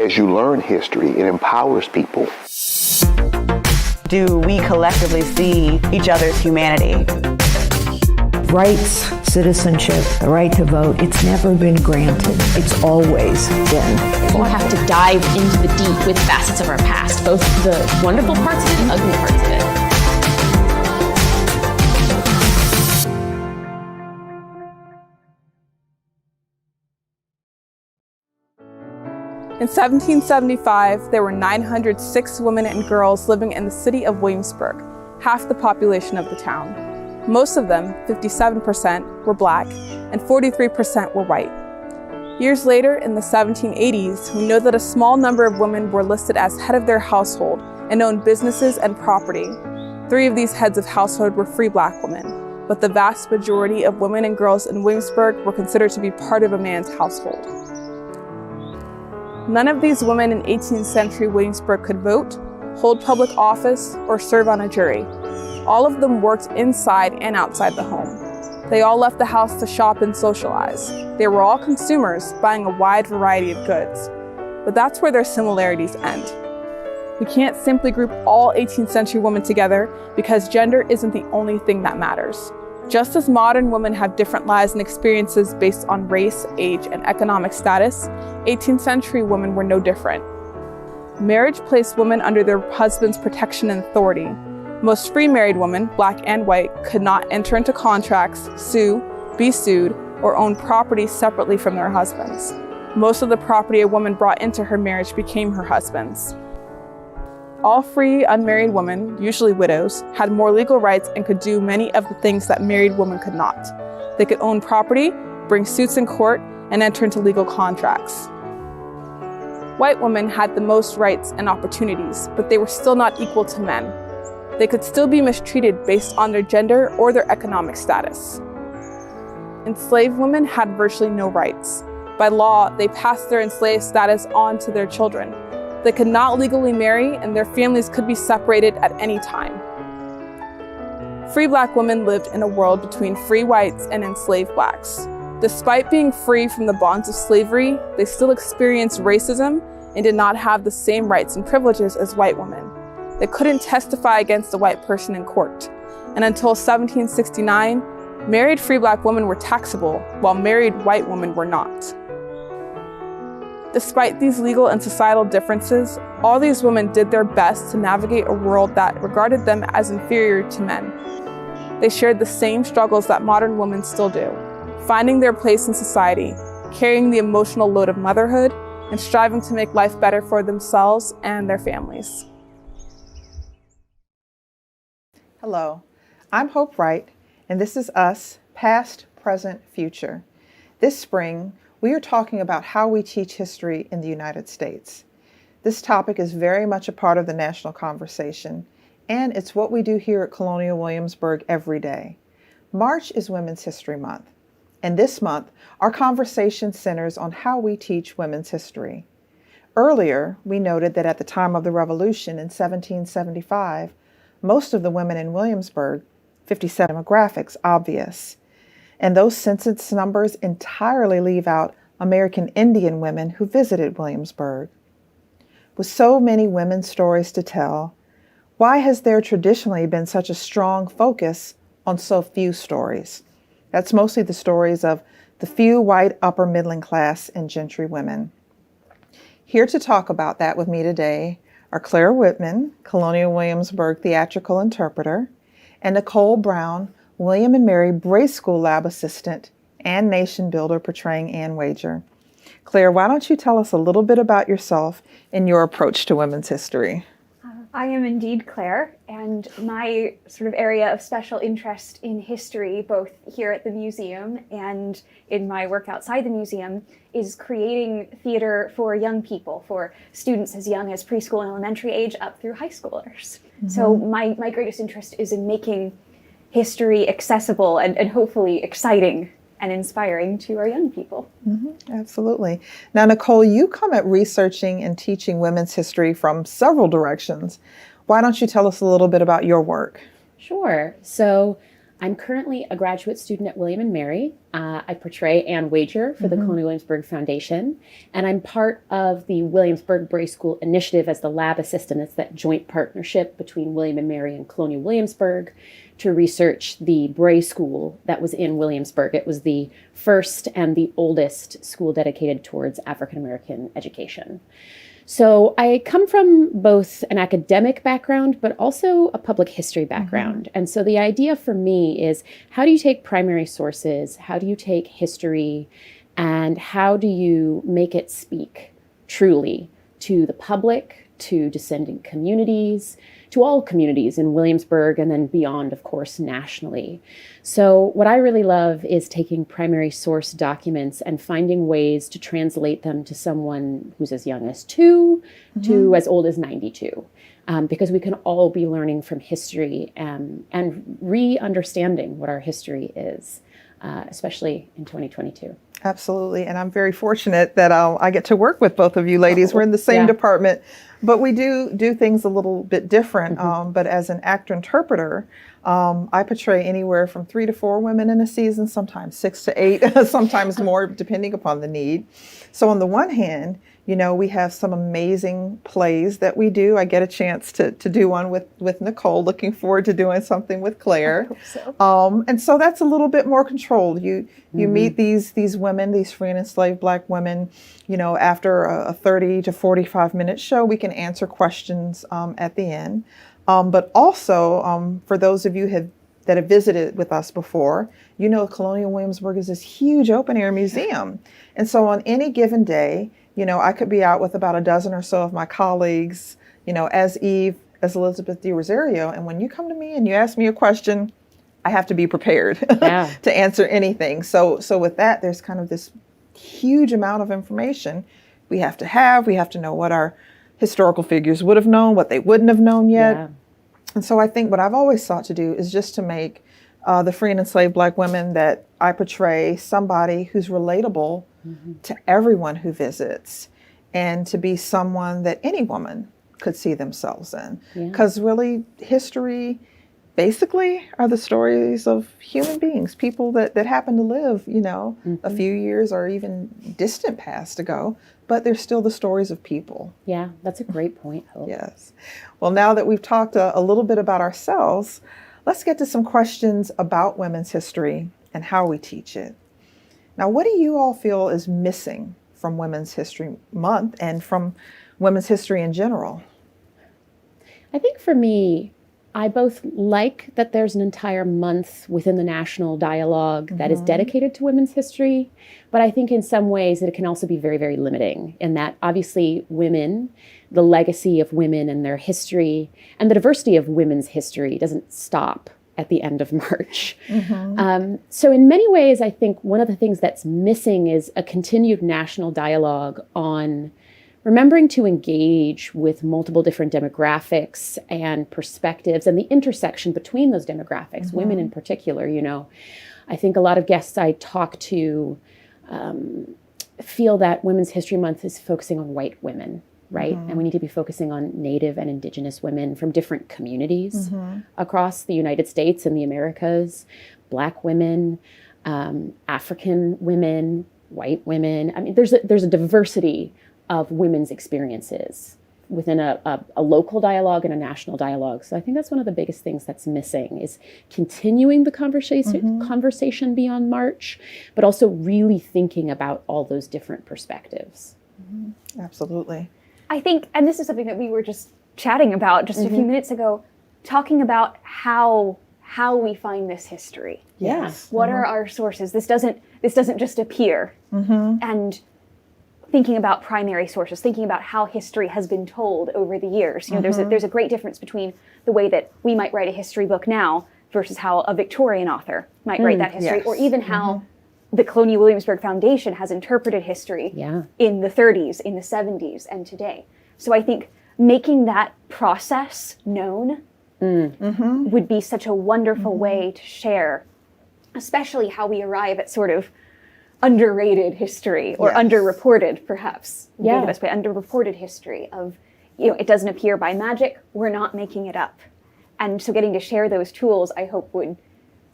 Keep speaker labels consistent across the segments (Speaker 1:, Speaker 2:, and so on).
Speaker 1: As you learn history, it empowers people.
Speaker 2: Do we collectively see each other's humanity?
Speaker 3: Rights, citizenship, the right to vote, it's never been granted. It's always been.
Speaker 4: We'll have to dive into the deep with facets of our past, both the wonderful parts of it and ugly parts of it.
Speaker 5: In 1775, there were 906 women and girls living in the city of Williamsburg, half the population of the town. Most of them, 57%, were black and 43% were white. Years later, in the 1780s, we know that a small number of women were listed as head of their household and owned businesses and property. 3 of these heads of household were free black women, but the vast majority of women and girls in Williamsburg were considered to be part of a man's household. None of these women in 18th century Williamsburg could vote, hold public office, or serve on a jury. All of them worked inside and outside the home. They all left the house to shop and socialize. They were all consumers, buying a wide variety of goods. But that's where their similarities end. We can't simply group all 18th century women together because gender isn't the only thing that matters. Just as modern women have different lives and experiences based on race, age, and economic status, 18th century women were no different. Marriage placed women under their husband's protection and authority. Most free married women, black and white, could not enter into contracts, sue, be sued, or own property separately from their husbands. Most of the property a woman brought into her marriage became her husband's. All free, unmarried women, usually widows, had more legal rights and could do many of the things that married women could not. They could own property, bring suits in court, and enter into legal contracts. White women had the most rights and opportunities, but they were still not equal to men. They could still be mistreated based on their gender or their economic status. Enslaved women had virtually no rights. By law, they passed their enslaved status on to their children. They could not legally marry, and their families could be separated at any time. Free black women lived in a world between free whites and enslaved blacks. Despite being free from the bonds of slavery, they still experienced racism and did not have the same rights and privileges as white women. They couldn't testify against a white person in court. And until 1769, married free black women were taxable, while married white women were not. Despite these legal and societal differences, all these women did their best to navigate a world that regarded them as inferior to men. They shared the same struggles that modern women still do, finding their place in society, carrying the emotional load of motherhood, and striving to make life better for themselves and their families.
Speaker 6: Hello, I'm Hope Wright, and this is Us, Past, Present, Future. This spring, we are talking about how we teach history in the United States. This topic is very much a part of the national conversation, and it's what we do here at Colonial Williamsburg every day. March is Women's History Month, and this month, our conversation centers on how we teach women's history. Earlier, we noted that at the time of the Revolution in 1775, most of the women in Williamsburg, 57 demographics obvious. And those census numbers entirely leave out American Indian women who visited Williamsburg. With so many women's stories to tell, why has there traditionally been such a strong focus on so few stories? That's mostly the stories of the few white upper middling class and gentry women. Here to talk about that with me today are Claire Whitman, Colonial Williamsburg theatrical interpreter, and Nicole Brown, William and Mary Brace School Lab assistant and nation builder portraying Ann Wager. Claire, why don't you tell us a little bit about yourself and your approach to women's history?
Speaker 7: I am indeed Claire, and my sort of area of special interest in history, both here at the museum and in my work outside the museum, is creating theater for young people, for students as young as preschool and elementary age up through high schoolers. Mm-hmm. So my greatest interest is in making history accessible and hopefully exciting and inspiring to our young people.
Speaker 6: Mm-hmm, absolutely. Now, Nicole, you come at researching and teaching women's history from several directions. Why don't you tell us a little bit about your work?
Speaker 4: Sure. So I'm currently a graduate student at William and Mary. I portray Ann Wager for the Colonial Williamsburg Foundation, and I'm part of the Williamsburg Bray School Initiative as the lab assistant. It's that joint partnership between William and Mary and Colonial Williamsburg to research the Bray School that was in Williamsburg. It was the first and the oldest school dedicated towards African American education. So I come from both an academic background, but also a public history background. And so the idea for me is, how do you take primary sources? How do you take history? And how do you make it speak truly to the public, to descendant communities, to all communities in Williamsburg, and then beyond, of course, nationally. So what I really love is taking primary source documents and finding ways to translate them to someone who's as young as 2 to as old as 92. Because we can all be learning from history and re-understanding what our history is, especially in 2022.
Speaker 6: Absolutely. And I'm very fortunate that I get to work with both of you ladies. We're in the same department, but we do things a little bit different. But as an actor-interpreter, I portray anywhere from 3 to 4 women in a season, sometimes 6 to 8, sometimes more, depending upon the need. So on the one hand, you know, we have some amazing plays that we do. I get a chance to do one with Nicole. Looking forward to doing something with Claire.
Speaker 7: I hope so.
Speaker 6: And so that's a little bit more controlled. You meet these women, these free and enslaved Black women. You know, after a 30 to 45-minute show, we can answer questions at the end. But also, for those of you that have visited with us before, you know, Colonial Williamsburg is this huge open-air museum. And so on any given day, you know, I could be out with about a dozen or so of my colleagues, you know, as Eve, as Elizabeth D. Rosario. And when you come to me and you ask me a question, I have to be prepared to answer anything. So with that, there's kind of this huge amount of information we have to know what our historical figures would have known, what they wouldn't have known yet. Yeah. And so I think what I've always sought to do is just to make the free and enslaved Black women that I portray somebody who's relatable to everyone who visits, and to be someone that any woman could see themselves in. Because really, history basically are the stories of human beings, people that happen to live, you know, a few years or even distant past ago, but they're still the stories of people.
Speaker 4: Yeah, that's a great point, Hope.
Speaker 6: Yes. Well, now that we've talked a little bit about ourselves, let's get to some questions about women's history and how we teach it. Now, what do you all feel is missing from Women's History Month and from women's history in general?
Speaker 4: I think for me, I both like that there's an entire month within the national dialogue that is dedicated to women's history, but I think in some ways that it can also be very, very limiting in that obviously women, the legacy of women and their history, and the diversity of women's history doesn't stop at the end of March. So in many ways, I think one of the things that's missing is a continued national dialogue on remembering to engage with multiple different demographics and perspectives and the intersection between those demographics, women in particular. You know, I think a lot of guests I talk to feel that Women's History Month is focusing on white women, right? And we need to be focusing on Native and Indigenous women from different communities across the United States and the Americas, Black women, African women, white women. I mean, there's a diversity of women's experiences within a local dialogue and a national dialogue. So I think that's one of the biggest things that's missing is continuing the conversation beyond March, but also really thinking about all those different perspectives.
Speaker 6: Absolutely.
Speaker 7: I think, and this is something that we were just chatting about just a few minutes ago, talking about how we find this history.
Speaker 6: Yes.
Speaker 7: What are our sources? This doesn't just appear. And thinking about primary sources, thinking about how history has been told over the years. You know, there's a great difference between the way that we might write a history book now versus how a Victorian author might write that history, or even how the Colonial Williamsburg Foundation has interpreted history in the 30s, in the 70s, and today. So I think making that process known would be such a wonderful way to share, especially how we arrive at sort of underrated history, or underreported, perhaps, would be the best way, underreported history of, you know, it doesn't appear by magic, we're not making it up. And so getting to share those tools, I hope, would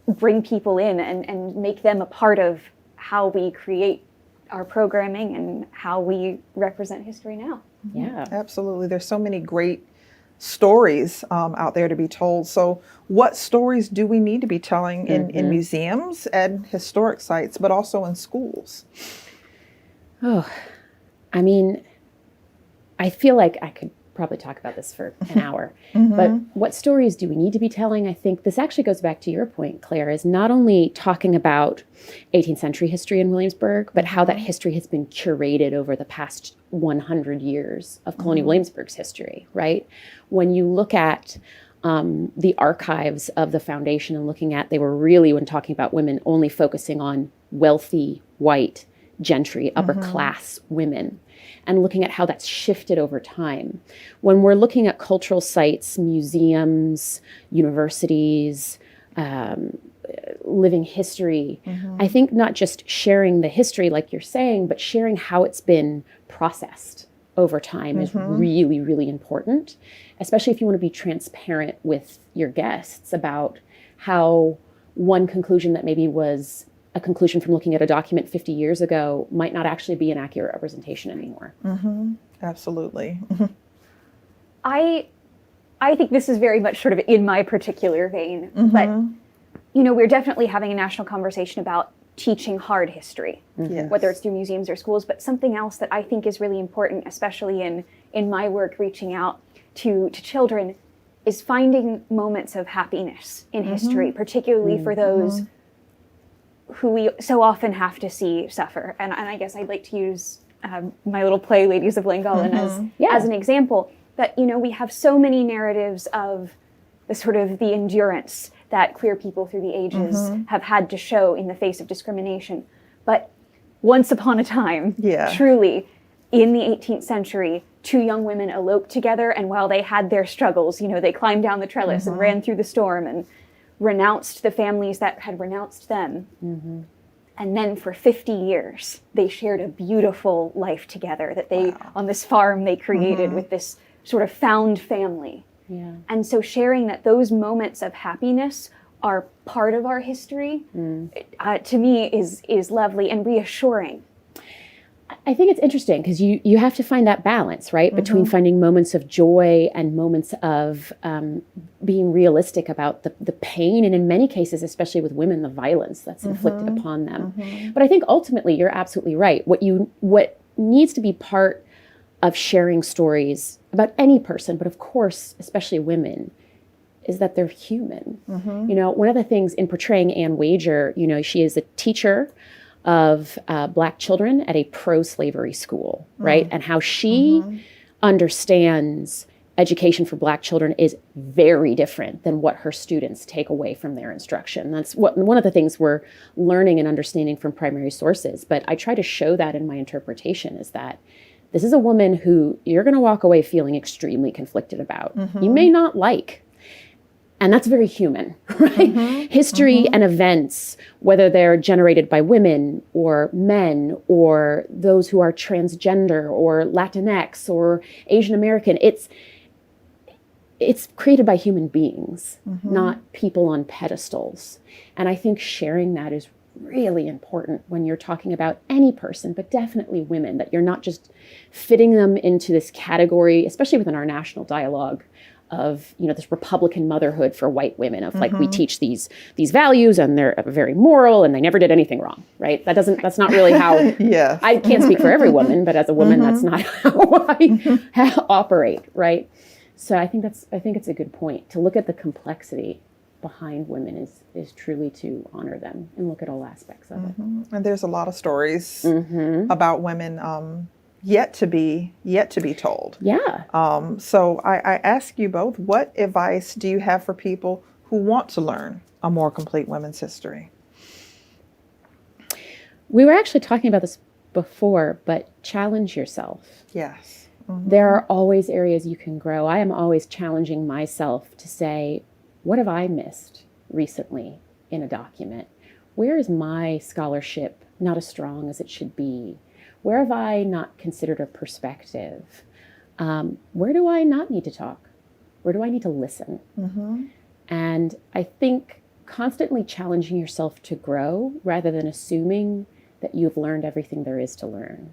Speaker 7: bring people in and make them a part of how we create our programming and how we represent history now.
Speaker 4: Yeah.
Speaker 6: Absolutely. There's so many great stories out there to be told. So what stories do we need to be telling in museums and historic sites, but also in schools?
Speaker 4: Oh, I mean, I feel like I could probably talk about this for an hour, but what stories do we need to be telling? I think this actually goes back to your point, Claire, is not only talking about 18th century history in Williamsburg, but how that history has been curated over the past 100 years of colonial Williamsburg's history, right? When you look at the archives of the foundation and looking at, they were really, when talking about women, only focusing on wealthy, white, gentry, upper class women, and looking at how that's shifted over time. When we're looking at cultural sites, museums, universities, living history, I think not just sharing the history like you're saying, but sharing how it's been processed over time is really, really important, especially if you want to be transparent with your guests about how one conclusion that maybe was a conclusion from looking at a document 50 years ago might not actually be an accurate representation anymore.
Speaker 6: Absolutely.
Speaker 7: I think this is very much sort of in my particular vein, but we're definitely having a national conversation about teaching hard history, whether it's through museums or schools. But something else that I think is really important, especially in my work reaching out to children, is finding moments of happiness in history, particularly for those who we so often have to see suffer. And I guess I'd like to use my little play, Ladies of Llangollen, as an example. That, we have so many narratives of the sort of the endurance that queer people through the ages have had to show in the face of discrimination. But once upon a time, truly, in the 18th century, two young women eloped together, and while they had their struggles, they climbed down the trellis and ran through the storm and renounced the families that had renounced them. And then for 50 years, they shared a beautiful life together that they, on this farm they created with this sort of found family. And so sharing that those moments of happiness are part of our history, to me is lovely and reassuring.
Speaker 4: I think it's interesting because you have to find that balance, right? Between finding moments of joy and moments of being realistic about the pain, and in many cases, especially with women, the violence that's inflicted upon them. But I think ultimately you're absolutely right. What needs to be part of sharing stories about any person, but of course, especially women, is that they're human. One of the things in portraying Anne Wager, she is a teacher of Black children at a pro-slavery school, right? And how she understands education for Black children is very different than what her students take away from their instruction. That's one of the things we're learning and understanding from primary sources. But I try to show that in my interpretation, is that this is a woman who you're going to walk away feeling extremely conflicted about. You may not like. And that's very human, right? History and events, whether they're generated by women or men or those who are transgender or Latinx or Asian American, it's created by human beings, not people on pedestals. And I think sharing that is really important when you're talking about any person, but definitely women, that you're not just fitting them into this category, especially within our national dialogue of, this Republican motherhood for white women of like, we teach these values and they're very moral and they never did anything wrong, right? That's not really how, I can't speak for every woman, but as a woman, that's not how I operate, right? So I think it's a good point to look at the complexity behind women is truly to honor them and look at all aspects of it.
Speaker 6: And there's a lot of stories about women yet to be told. So I ask you both, what advice do you have for people who want to learn a more complete women's history?
Speaker 4: We were actually talking about this before, but challenge yourself.
Speaker 6: Yes.
Speaker 4: There are always areas you can grow. I am always challenging myself to say, what have I missed recently in a document? Where is my scholarship not as strong as it should be? Where have I not considered a perspective? Where do I not need to talk? Where do I need to listen? And I think constantly challenging yourself to grow rather than assuming that you've learned everything there is to learn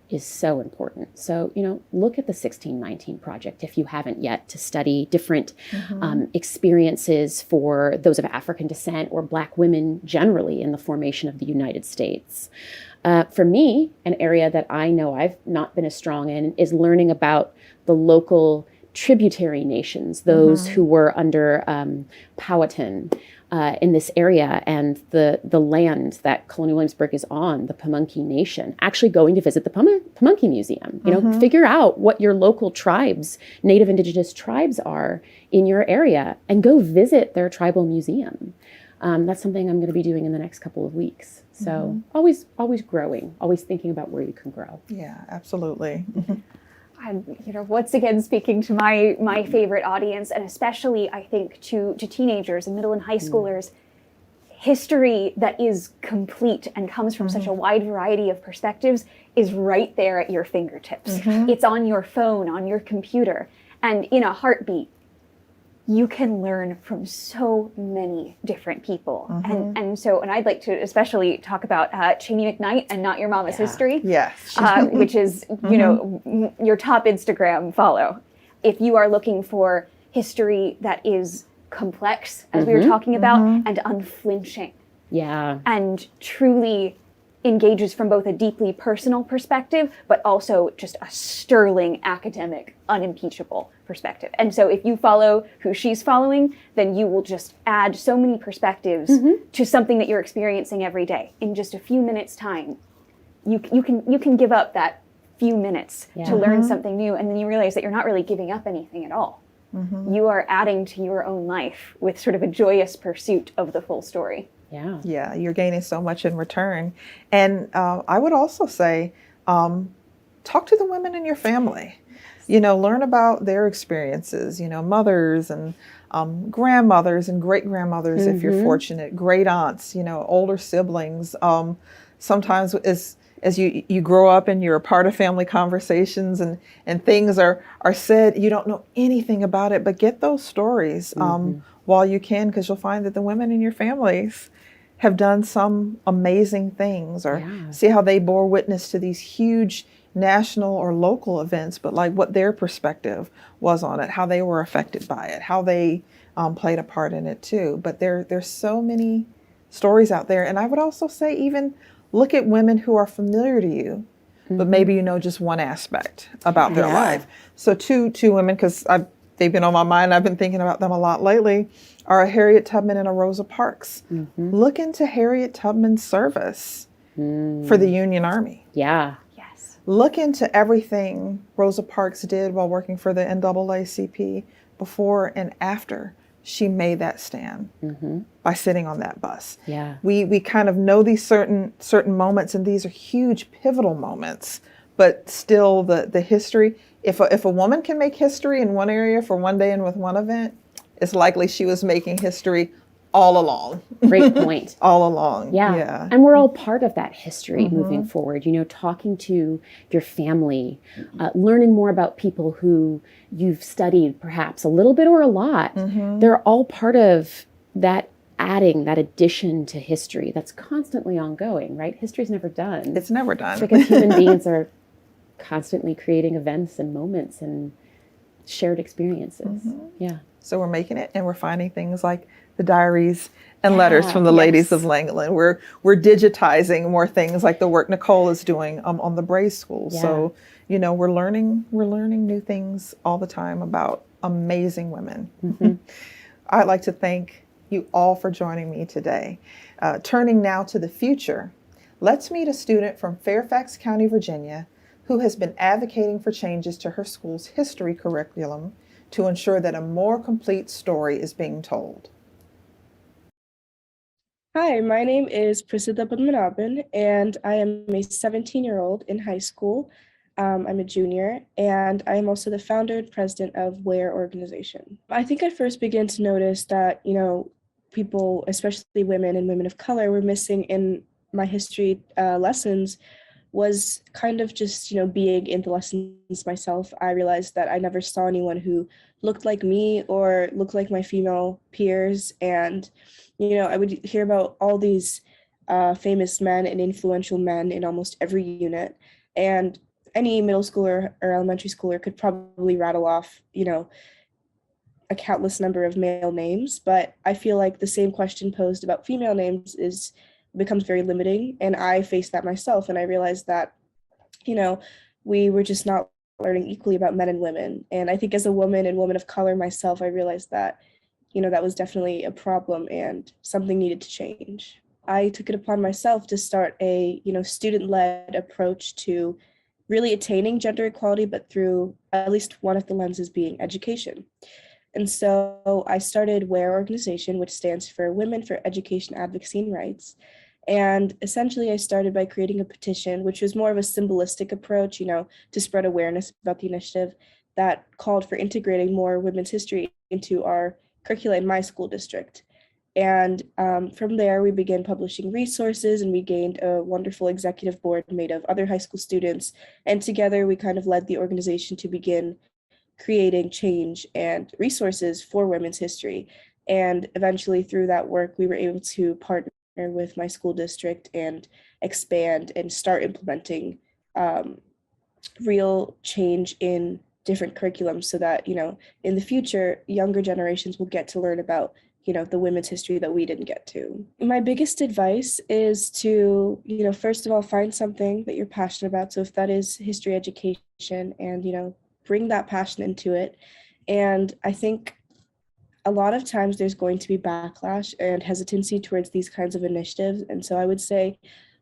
Speaker 4: is so important. So, look at the 1619 Project if you haven't yet, to study different experiences for those of African descent or Black women generally in the formation of the United States. For me, an area that I know I've not been as strong in is learning about the local tributary nations, those who were under Powhatan in this area, and the land that Colonial Williamsburg is on, the Pamunkey Nation, actually going to visit the Pamunkey Museum. Figure out what your local tribes, Native Indigenous tribes are in your area, and go visit their tribal museum. That's something I'm going to be doing in the next couple of weeks. So always growing, always thinking about where you can grow.
Speaker 6: Yeah, absolutely.
Speaker 7: And once again, speaking to my favorite audience, and especially I think to teenagers and middle and high schoolers, history that is complete and comes from such a wide variety of perspectives is right there at your fingertips. It's on your phone, on your computer, and in a heartbeat. You can learn from so many different people. And I'd like to especially talk about Cheney McKnight and Not Your Mama's History.
Speaker 6: Yes.
Speaker 7: Which is, your top Instagram follow. If you are looking for history that is complex, as we were talking about, and unflinching.
Speaker 4: Yeah.
Speaker 7: And truly engages from both a deeply personal perspective, but also just a sterling academic, unimpeachable perspective. And so if you follow who she's following, then you will just add so many perspectives to something that you're experiencing every day. In just a few minutes' time, you can give up that few minutes to learn something new, and then you realize that you're not really giving up anything at all. You are adding to your own life with sort of a joyous pursuit of the full story.
Speaker 6: Yeah, you're gaining so much in return. And I would also say, talk to the women in your family. Learn about their experiences, mothers and grandmothers and great-grandmothers, if you're fortunate, great aunts, older siblings. Sometimes as you grow up and you're a part of family conversations and things are said, you don't know anything about it, but get those stories while you can, because you'll find that the women in your families have done some amazing things, or see how they bore witness to these huge national or local events, but like what their perspective was on it, how they were affected by it, how they played a part in it too. But there's so many stories out there. And I would also say, even look at women who are familiar to you, but maybe just one aspect about their life. So two women, because they've been on my mind, I've been thinking about them a lot lately, are a Harriet Tubman and a Rosa Parks. Look into Harriet Tubman's service for the Union Army.
Speaker 4: Yeah.
Speaker 7: Yes.
Speaker 6: Look into everything Rosa Parks did while working for the NAACP before and after she made that stand by sitting on that bus.
Speaker 4: Yeah.
Speaker 6: We kind of know these certain moments, and these are huge pivotal moments, but still the history. If a woman can make history in one area for one day and with one event, it's likely she was making history all along.
Speaker 4: Great point.
Speaker 6: All along.
Speaker 4: Yeah. And we're all part of that history moving forward. Talking to your family, learning more about people who you've studied perhaps a little bit or a lot. They're all part of that addition to history that's constantly ongoing, right? History's never done.
Speaker 6: It's never done.
Speaker 4: Because human beings are constantly creating events and moments and shared experiences. Yeah.
Speaker 6: So we're making it, and we're finding things like the diaries and letters from the ladies of Langland. We're digitizing more things like the work Nicole is doing on the Braze School. So, we're learning new things all the time about amazing women. I'd like to thank you all for joining me today. Turning now to the future, let's meet a student from Fairfax County, Virginia, who has been advocating for changes to her school's history curriculum to ensure that a more complete story is being told.
Speaker 8: Hi, my name is Prasida Padmanabhan, and I am a 17-year-old in high school. I'm a junior, and I am also the founder and president of WHERE organization. I think I first began to notice that, people, especially women and women of color, were missing in my history lessons was kind of just, being in the lessons myself. I realized that I never saw anyone who looked like me or looked like my female peers. And, I would hear about all these famous men and influential men in almost every unit. And any middle schooler or elementary schooler could probably rattle off, a countless number of male names, but I feel like the same question posed about female names becomes very limiting. And I faced that myself, and I realized that, we were just not learning equally about men and women. And I think as a woman and woman of color myself, I realized that, that was definitely a problem and something needed to change. I took it upon myself to start a, student-led approach to really attaining gender equality, but through at least one of the lenses being education. And so I started WARE organization, which stands for Women for Education, Advocacy, and Rights. And essentially I started by creating a petition, which was more of a symbolistic approach, to spread awareness about the initiative that called for integrating more women's history into our curricula in my school district. And from there, we began publishing resources, and we gained a wonderful executive board made of other high school students. And together we kind of led the organization to begin creating change and resources for women's history. And eventually through that work, we were able to partner with my school district and expand and start implementing real change in different curriculums so that, in the future, younger generations will get to learn about, the women's history that we didn't get to. My biggest advice is to, first of all, find something that you're passionate about. So if that is history education, and, bring that passion into it. And I think a lot of times there's going to be backlash and hesitancy towards these kinds of initiatives. And so I would say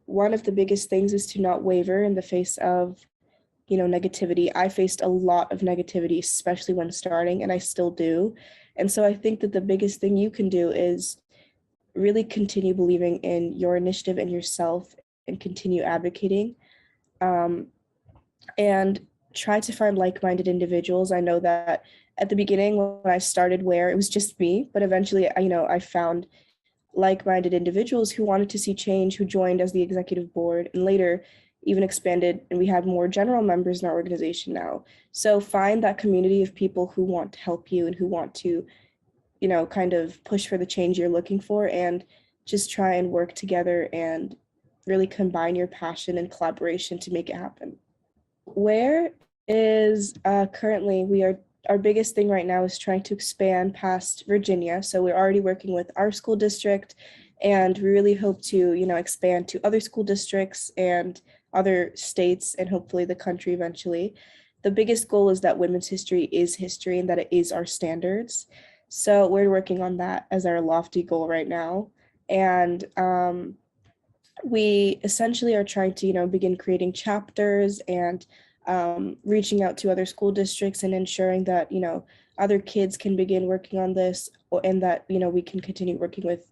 Speaker 8: one of the biggest things is to not waver in the face of, negativity. I faced a lot of negativity, especially when starting, and I still do. And so I think that the biggest thing you can do is really continue believing in your initiative and yourself and continue advocating. And try to find like-minded individuals. I know that at the beginning when I started WARE, it was just me, but eventually, I found like-minded individuals who wanted to see change, who joined as the executive board, and later even expanded, and we have more general members in our organization now. So find that community of people who want to help you and who want to, kind of push for the change you're looking for, and just try and work together and really combine your passion and collaboration to make it happen. WARE is currently, our biggest thing right now is trying to expand past Virginia. So we're already working with our school district, and we really hope to, expand to other school districts and other states and hopefully the country eventually. The biggest goal is that women's history is history and that it is our standards. So we're working on that as our lofty goal right now. And we essentially are trying to, begin creating chapters and reaching out to other school districts and ensuring that, other kids can begin working on this, and that, we can continue working with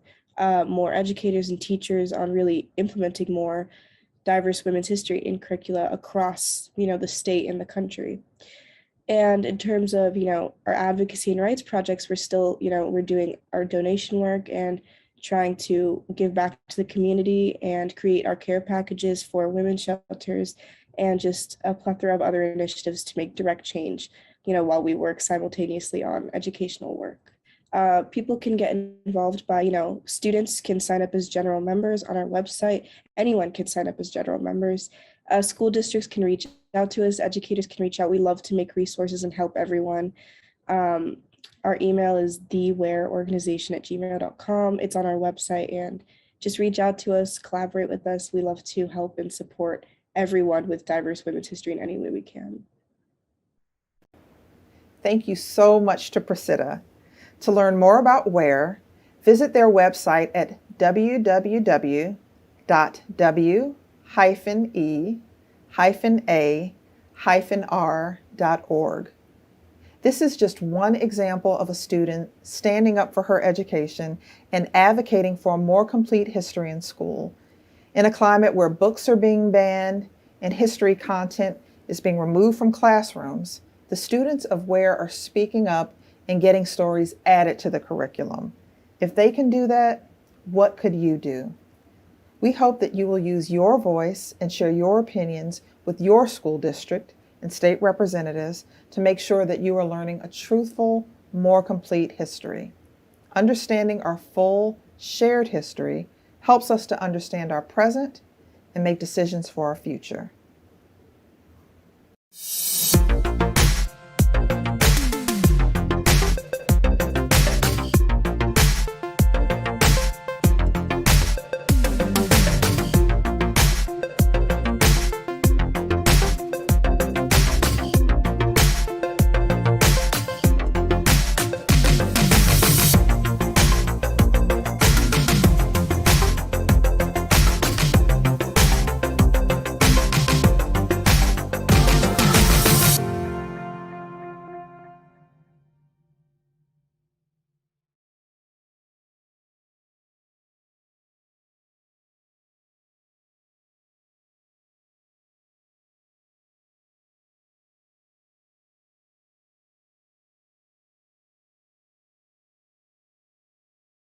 Speaker 8: more educators and teachers on really implementing more diverse women's history in curricula across, the state and the country. And in terms of, our advocacy and rights projects, we're still, we're doing our donation work and trying to give back to the community and create our care packages for women's shelters and just a plethora of other initiatives to make direct change, while we work simultaneously on educational work. People can get involved by, students can sign up as general members on our website. Anyone can sign up as general members. School districts can reach out to us. Educators can reach out. We love to make resources and help everyone. Our email is thewareorganization@gmail.com. It's on our website, and just reach out to us, collaborate with us. We love to help and support everyone with diverse women's history in any way we can.
Speaker 6: Thank you so much to Priscilla. To learn more about WARE, visit their website at www.w-e-a-r.org. This is just one example of a student standing up for her education and advocating for a more complete history in school. In a climate where books are being banned and history content is being removed from classrooms, the students of WARE are speaking up and getting stories added to the curriculum. If they can do that, what could you do? We hope that you will use your voice and share your opinions with your school district and state representatives to make sure that you are learning a truthful, more complete history. Understanding our full, shared history helps us to understand our present and make decisions for our future.